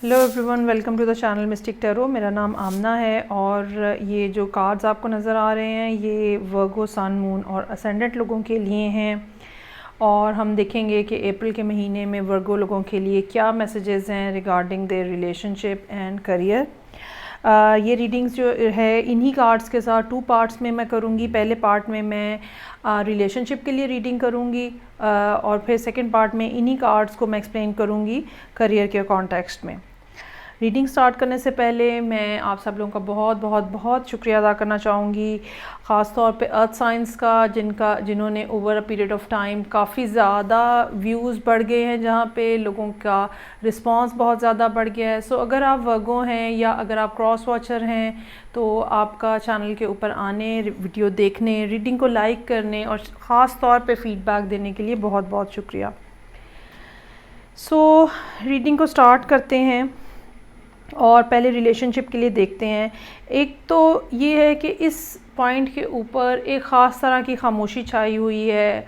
Hello everyone, welcome to the channel mystic tarot. मेरा नाम आमना है और ये जो कार्ड्स आपको नज़र आ रहे हैं ये वर्गो, सन, मून और असेंडेंट लोगों के लिए हैं। और हम देखेंगे कि अप्रैल के महीने में वर्गो लोगों के लिए क्या मैसेजेस हैं regarding their relationship and career. ये रीडिंग्स जो है इन्हीं कार्ड्स के साथ 2 पार्ट्स में मैं करूँगी। पहले पार्ट में मैं रिलेशनशिप के लिए रीडिंग करूँगी और फिर सेकंड पार्ट में इन्हीं कार्ड्स को मैं एक्सप्लेन करूँगी करियर के कॉन्टेक्स्ट में। रीडिंग स्टार्ट करने से पहले मैं आप सब लोगों का बहुत बहुत बहुत शुक्रिया अदा करना चाहूँगी, ख़ास तौर पे अर्थ साइंस का जिन्होंने over a period of time काफ़ी ज़्यादा व्यूज़ बढ़ गए हैं, जहाँ पे लोगों का रिस्पांस बहुत ज़्यादा बढ़ गया है। सो अगर आप वर्गो हैं या अगर आप क्रॉस वॉचर हैं तो आपका चैनल के ऊपर आने, वीडियो देखने, रीडिंग को लाइक करने और ख़ास तौर पे फीडबैक देने के लिए बहुत बहुत शुक्रिया। सो रीडिंग को स्टार्ट करते हैं और पहले रिलेशनशिप के लिए देखते हैं। एक तो ये है कि इस पॉइंट के ऊपर एक ख़ास तरह की खामोशी छाई हुई है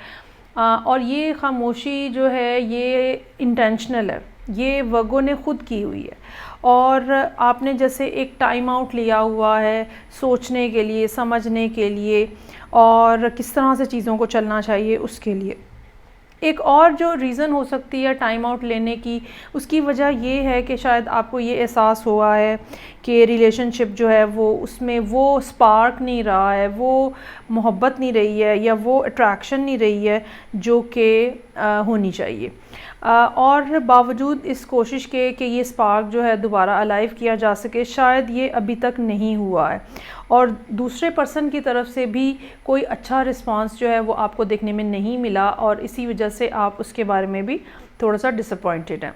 और ये खामोशी जो है ये इंटेंशनल है, ये वर्गो ने ख़ुद की हुई है और आपने जैसे एक टाइम आउट लिया हुआ है सोचने के लिए, समझने के लिए और किस तरह से चीज़ों को चलना चाहिए उसके लिए। एक और जो रीज़न हो सकती है टाइम आउट लेने की, उसकी वजह ये है कि शायद आपको ये एहसास हुआ है कि रिलेशनशिप जो है वो उसमें वो स्पार्क नहीं रहा है, वो मोहब्बत नहीं रही है या वो अट्रैक्शन नहीं रही है जो कि होनी चाहिए। और बावजूद इस कोशिश के कि ये स्पार्क जो है दोबारा अलाइव किया जा सके, शायद ये अभी तक नहीं हुआ है और दूसरे पर्सन की तरफ से भी कोई अच्छा रिस्पांस जो है वो आपको देखने में नहीं मिला और इसी वजह से आप उसके बारे में भी थोड़ा सा डिसअपॉइंटेड हैं।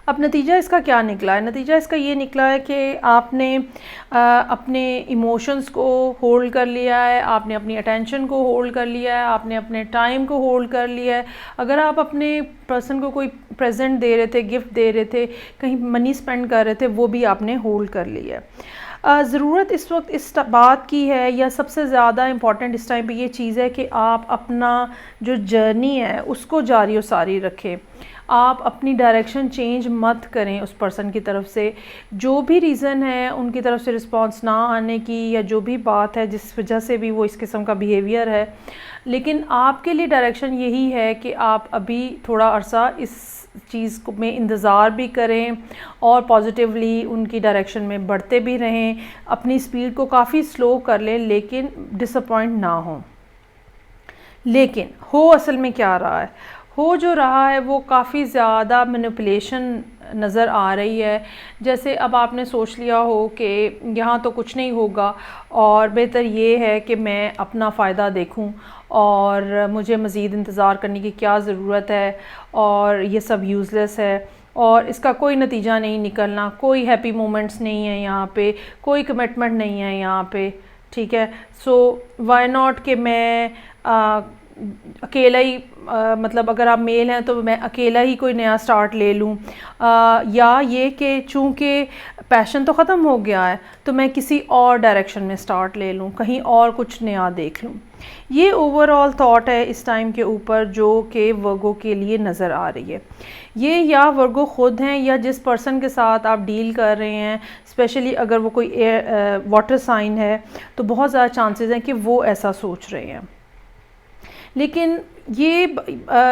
अब नतीजा इसका क्या निकला है? नतीजा इसका ये निकला है कि आपने अपने इमोशंस को होल्ड कर लिया है, आपने अपनी अटेंशन को होल्ड कर लिया है, आपने अपने टाइम को होल्ड कर लिया है। अगर आप अपने पर्सन को कोई प्रेजेंट दे रहे थे, गिफ्ट दे रहे थे, कहीं मनी स्पेंड कर रहे थे, वो भी आपने होल्ड कर लिया है। ज़रूरत इस वक्त इस बात की है या सबसे ज़्यादा इम्पॉर्टेंट इस टाइम पे ये चीज़ है कि आप अपना जो जर्नी है उसको जारी और सारी रखें। आप अपनी डायरेक्शन चेंज मत करें उस पर्सन की तरफ से। जो भी रीज़न है उनकी तरफ से रिस्पांस ना आने की या जो भी बात है जिस वजह से भी वो इस किस्म का बिहेवियर है, लेकिन आपके लिए डायरेक्शन यही है कि आप अभी थोड़ा अरसा इस चीज़ को में इंतज़ार भी करें और पॉजिटिवली उनकी डायरेक्शन में बढ़ते भी रहें, अपनी स्पीड को काफ़ी स्लो कर लें लेकिन डिसअपॉइंट ना हो। लेकिन हो असल में क्या रहा है? हो जो रहा है वो काफ़ी ज़्यादा मैनिपुलेशन नज़र आ रही है। जैसे अब आपने सोच लिया हो कि यहाँ तो कुछ नहीं होगा और बेहतर ये है कि मैं अपना फ़ायदा देखूँ और मुझे मज़ीद इंतज़ार करने की क्या ज़रूरत है और ये सब यूज़लेस है और इसका कोई नतीजा नहीं निकलना, कोई हैप्पी मोमेंट्स नहीं है यहाँ पे, कोई कमिटमेंट नहीं है यहाँ पे, ठीक है। सो वाई नॉट कि मैं अकेला ही मतलब अगर आप मेल हैं तो मैं अकेला ही कोई नया स्टार्ट ले लूँ या ये कि चूँकि पैशन तो ख़त्म हो गया है तो मैं किसी और डायरेक्शन में स्टार्ट ले लूँ, कहीं और कुछ नया देख लूँ। ये ओवरऑल थॉट है इस टाइम के ऊपर जो कि वर्गो के लिए नज़र आ रही है। ये या वर्गो ख़ुद हैं या जिस पर्सन के साथ आप डील कर रहे हैं, स्पेशली अगर वो कोई वाटर साइन है तो बहुत ज़्यादा चांसेस हैं कि वो ऐसा सोच रहे हैं। लेकिन ये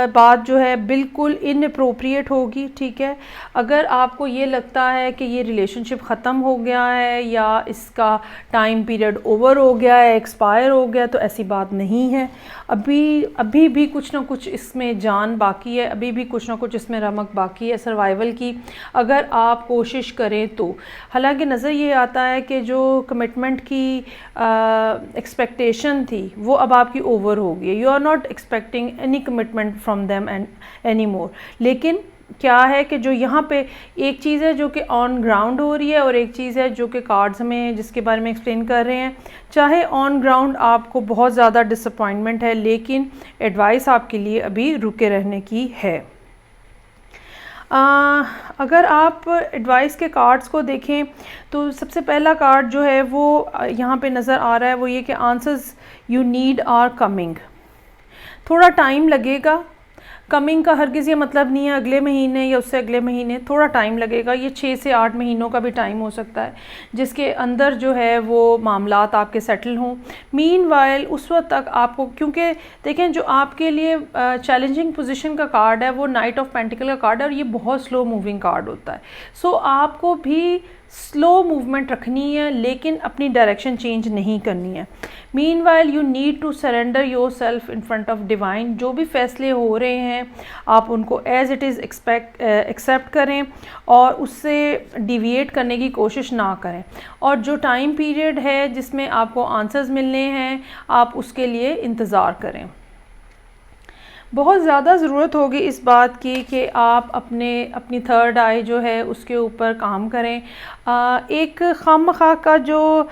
बात जो है बिल्कुल इनअप्रोप्रिएट होगी, ठीक है। अगर आपको ये लगता है कि ये रिलेशनशिप ख़त्म हो गया है या इसका टाइम पीरियड ओवर हो गया है, एक्सपायर हो गया, तो ऐसी बात नहीं है। अभी भी कुछ ना कुछ इसमें जान बाकी है, अभी भी कुछ ना कुछ इसमें रमक बाकी है सर्वाइवल की, अगर आप कोशिश करें तो। हालांकि नज़र ये आता है कि जो कमिटमेंट की एक्सपेक्टेशन थी वो अब आपकी ओवर हो गई है। You are not expecting any commitment from them any more. लेकिन क्या है कि जो यहाँ पे एक चीज़ है जो कि ऑन ग्राउंड हो रही है और एक चीज़ है जो कि कार्ड्स में जिसके बारे में एक्सप्लेन कर रहे हैं। चाहे ऑन ग्राउंड आपको बहुत ज़्यादा डिसअपॉइंटमेंट है लेकिन एडवाइस आपके लिए अभी रुके रहने की है। अगर आप एडवाइस के कार्ड्स को देखें तो सबसे पहला कार्ड जो है वो यहाँ पे नज़र आ रहा है वो ये कि answers you need are coming. थोड़ा टाइम लगेगा, कमिंग का हरगिज़ ये मतलब नहीं है अगले महीने या उससे अगले महीने, थोड़ा टाइम लगेगा, ये 6 से 8 महीनों का भी टाइम हो सकता है जिसके अंदर जो है वो मामलात आपके सेटल हों। मीनवाइल उस वक्त तक आपको, क्योंकि देखें जो आपके लिए चैलेंजिंग पोजीशन का कार्ड है वो नाइट ऑफ पेंटिकल का कार्ड है और ये बहुत स्लो मूविंग कार्ड होता है। सो आपको भी स्लो मूवमेंट रखनी है लेकिन अपनी डायरेक्शन चेंज नहीं करनी है। Meanwhile you need to surrender yourself in front of divine. जो भी फैसले हो रहे हैं आप उनको एज इट इज़ एक्सेप्ट करें और उससे डिविएट करने की कोशिश ना करें। और जो टाइम पीरियड है जिसमें आपको आंसर्स मिलने हैं आप उसके लिए इंतज़ार करें। बहुत ज़्यादा ज़रूरत होगी इस बात की कि आप अपनी थर्ड आई जो है उसके ऊपर काम करें। एक खामखा का जो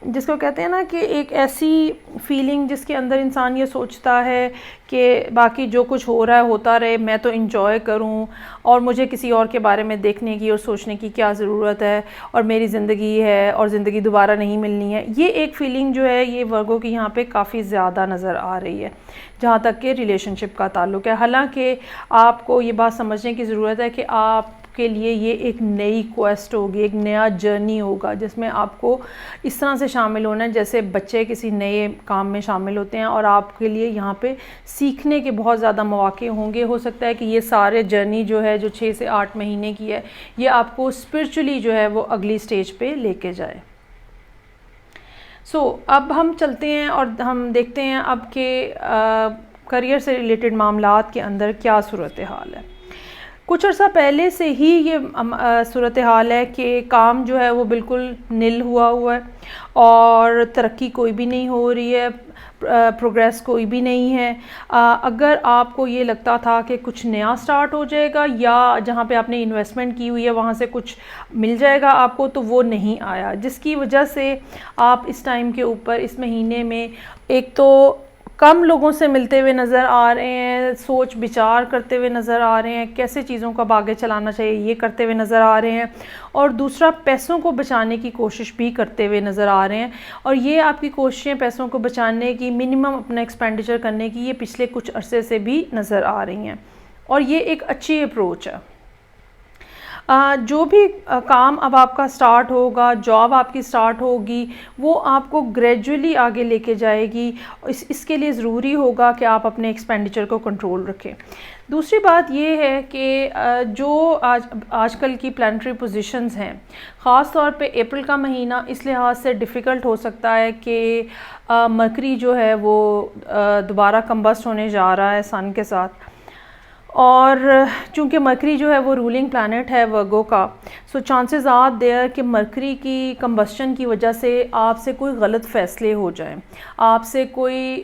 जिसको कहते हैं ना कि एक ऐसी फीलिंग जिसके अंदर इंसान ये सोचता है कि बाकी जो कुछ हो रहा है होता रहे, मैं तो इंजॉय करूं और मुझे किसी और के बारे में देखने की और सोचने की क्या ज़रूरत है और मेरी ज़िंदगी है और ज़िंदगी दोबारा नहीं मिलनी है। ये एक फ़ीलिंग जो है ये वर्गों की यहाँ पे काफ़ी ज़्यादा नज़र आ रही है जहाँ तक कि रिलेशनशिप का ताल्लुक़ है। हालांकि आपको ये बात समझने की ज़रूरत है कि आप के लिए ये एक नई क्वेस्ट होगी, एक नया जर्नी होगा जिसमें आपको इस तरह से शामिल होना है जैसे बच्चे किसी नए काम में शामिल होते हैं और आपके लिए यहाँ पे सीखने के बहुत ज़्यादा मौके होंगे। हो सकता है कि ये सारे जर्नी जो है जो 6 से 8 महीने की है ये आपको स्पिरिचुअली जो है वो अगली स्टेज पे लेके जाए। अब हम चलते हैं और हम देखते हैं अब के करियर से रिलेटेड मामलात के अंदर क्या सूरत हाल है। कुछ अर्सा पहले से ही ये सूरत हाल है कि काम जो है वो बिल्कुल नील हुआ है और तरक्की कोई भी नहीं हो रही है, प्रोग्रेस कोई भी नहीं है। अगर आपको ये लगता था कि कुछ नया स्टार्ट हो जाएगा या जहाँ पे आपने इन्वेस्टमेंट की हुई है वहाँ से कुछ मिल जाएगा आपको, तो वो नहीं आया, जिसकी वजह से आप इस टाइम के ऊपर इस महीने में एक तो कम लोगों से मिलते हुए नज़र आ रहे हैं, सोच विचार करते हुए नज़र आ रहे हैं, कैसे चीज़ों को आगे चलाना चाहिए ये करते हुए नज़र आ रहे हैं, और दूसरा पैसों को बचाने की कोशिश भी करते हुए नज़र आ रहे हैं। और ये आपकी कोशिशें पैसों को बचाने की, मिनिमम अपना एक्सपेंडिचर करने की, ये पिछले कुछ अरसे से भी नज़र आ रही हैं और ये एक अच्छी अप्रोच है। जो भी काम अब आपका स्टार्ट होगा, जॉब आपकी स्टार्ट होगी, वो आपको ग्रेजुअली आगे लेके जाएगी। इसके लिए ज़रूरी होगा कि आप अपने एक्सपेंडिचर को कंट्रोल रखें। दूसरी बात ये है कि जो आजकल की प्लानिटरी पोजीशंस हैं, ख़ास तौर पे अप्रैल का महीना इस लिहाज से डिफ़िकल्ट हो सकता है कि मरकरी जो है वो दोबारा कंबस्ट होने जा रहा है सन के साथ, और चूँकि मरकरी जो है वो रूलिंग प्लैनेट है वर्गो का, सो चांसेस आर देयर कि मरकरी की कंबस्शन की वजह से आपसे कोई गलत फ़ैसले हो जाएं, आपसे कोई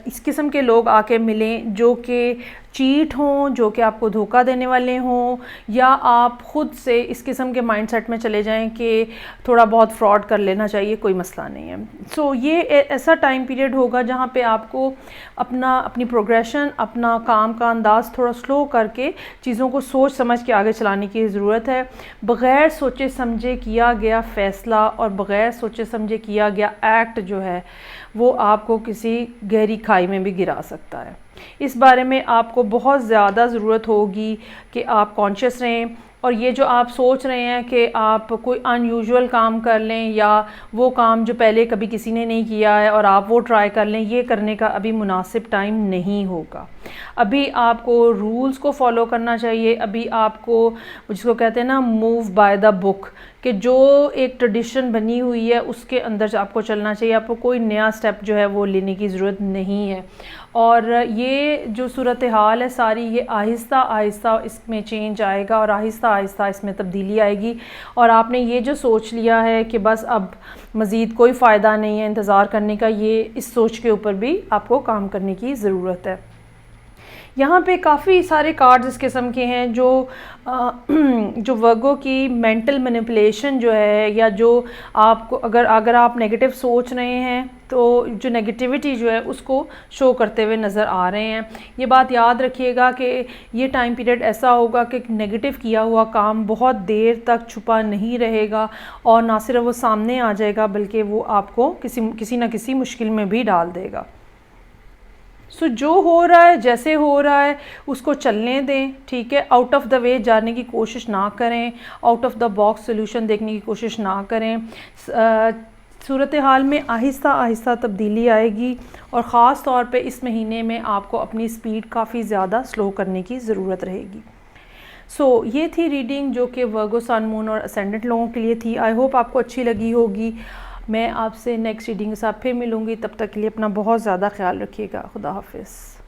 इस किस्म के लोग आके मिलें जो कि चीट हों, जो कि आपको धोखा देने वाले हों, या आप ख़ुद से इस किस्म के माइंडसेट में चले जाएं कि थोड़ा बहुत फ्रॉड कर लेना चाहिए, कोई मसला नहीं है। सो ये ऐसा टाइम पीरियड होगा जहाँ पे आपको अपनी प्रोग्रेशन, अपना काम का अंदाज़ थोड़ा स्लो करके चीज़ों को सोच समझ के आगे चलाने की ज़रूरत है। बग़ैर सोचे समझे किया गया फ़ैसला और बग़ैर सोचे समझे किया गया एक्ट जो है वो आपको किसी गहरी खाई में भी गिरा सकता है। इस बारे में आपको बहुत ज़्यादा ज़रूरत होगी कि आप कॉन्शियस रहें, और ये जो आप सोच रहे हैं कि आप कोई अनयूजुअल काम कर लें या वो काम जो पहले कभी किसी ने नहीं किया है और आप वो ट्राई कर लें, ये करने का अभी मुनासिब टाइम नहीं होगा। अभी आपको रूल्स को फॉलो करना चाहिए। अभी आपको, जिसको कहते हैं ना, मूव बाय द बुक, कि जो एक ट्रेडिशन बनी हुई है उसके अंदर आपको चलना चाहिए। आपको कोई नया स्टेप जो है वो लेने की ज़रूरत नहीं है। और ये जो सूरत हाल है सारी, ये आहिस्ता आहिस्ता इसमें चेंज आएगा और आहिस्ता आहिस्ता इसमें तब्दीली आएगी। और आपने ये जो सोच लिया है कि बस अब मज़ीद कोई फ़ायदा नहीं है इंतज़ार करने का, ये इस सोच के ऊपर भी आपको काम करने की ज़रूरत है। यहाँ पे काफ़ी सारे कार्ड्स इस किस्म के हैं जो वर्गों की मेंटल मैनिपुलेशन जो है, या जो आपको अगर आप नेगेटिव सोच रहे हैं तो जो नेगेटिविटी जो है उसको शो करते हुए नज़र आ रहे हैं। ये बात याद रखिएगा कि ये टाइम पीरियड ऐसा होगा कि नेगेटिव किया हुआ काम बहुत देर तक छुपा नहीं रहेगा और ना सिर्फ वो सामने आ जाएगा बल्कि वो आपको किसी न किसी मुश्किल में भी डाल देगा। सो जो हो रहा है, जैसे हो रहा है, उसको चलने दें, ठीक है। आउट ऑफ द वे जाने की कोशिश ना करें, out of the box solution देखने की कोशिश ना करें। सूरत हाल में आहिस्ता आहिस्ता तब्दीली आएगी और ख़ास तौर पे इस महीने में आपको अपनी स्पीड काफ़ी ज़्यादा स्लो करने की ज़रूरत रहेगी। सो ये थी रीडिंग जो कि वर्गो, सन, मून और असेंडेंट लोगों के लिए थी। आई होप आपको अच्छी लगी होगी। मैं आपसे नेक्स्ट रीडिंग के साथ फिर मिलूँगी, तब तक के लिए अपना बहुत ज़्यादा ख्याल रखिएगा। खुदा हाफिज़।